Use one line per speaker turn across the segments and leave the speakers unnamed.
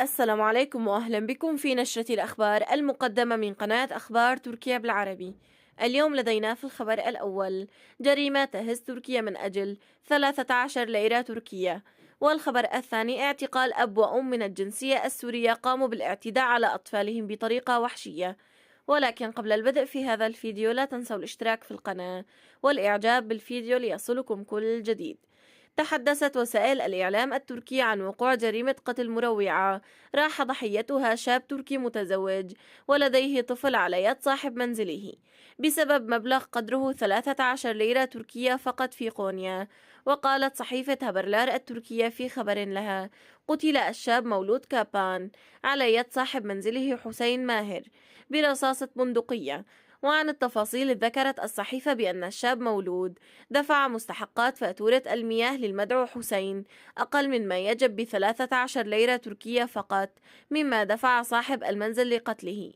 السلام عليكم وأهلا بكم في نشرة الأخبار المقدمة من قناة أخبار تركيا بالعربي. اليوم لدينا في الخبر الأول: جريمة تهز تركيا من أجل 13 ليرة تركية. والخبر الثاني: اعتقال أب وأم من الجنسية السورية قاموا بالاعتداء على أطفالهم بطريقة وحشية. ولكن قبل البدء في هذا الفيديو لا تنسوا الاشتراك في القناة والإعجاب بالفيديو ليصلكم كل جديد. تحدثت وسائل الإعلام التركية عن وقوع جريمة قتل مروعة راح ضحيتها شاب تركي متزوج ولديه طفل على يد صاحب منزله بسبب مبلغ قدره 13 ليرة تركية فقط في قونيا. وقالت صحيفة هبرلار التركية في خبر لها: قتل الشاب مولود كابان على يد صاحب منزله حسين ماهر برصاصة بندقية. وعن التفاصيل ذكرت الصحيفة بأن الشاب مولود دفع مستحقات فاتورة المياه للمدعو حسين أقل من ما يجب ب13 ليرة تركية فقط، مما دفع صاحب المنزل لقتله.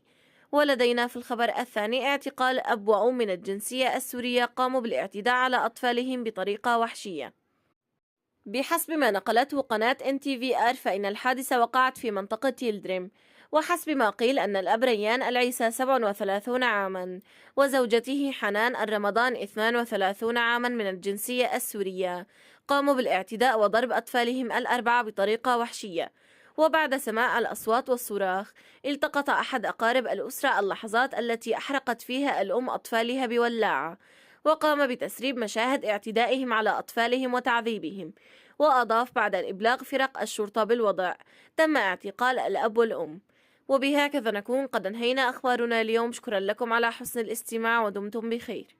ولدينا في الخبر الثاني: اعتقال أب وأم من الجنسية السورية قاموا بالاعتداء على أطفالهم بطريقة وحشية. بحسب ما نقلته قناة NTVR فإن الحادثة وقعت في منطقة يلدريم. وحسب ما قيل أن الأب ريان العيسى 37 عاما وزوجته حنان الرمضان 32 عاما من الجنسية السورية قاموا بالاعتداء وضرب أطفالهم الأربعة بطريقة وحشية. وبعد سماع الأصوات والصراخ التقط أحد أقارب الأسرة اللحظات التي أحرقت فيها الأم أطفالها بولاعة، وقام بتسريب مشاهد اعتدائهم على أطفالهم وتعذيبهم. وأضاف: بعد الإبلاغ فرق الشرطة بالوضع تم اعتقال الأب والأم. وبهكذا نكون قد انهينا أخبارنا اليوم. شكرا لكم على حسن الاستماع ودمتم بخير.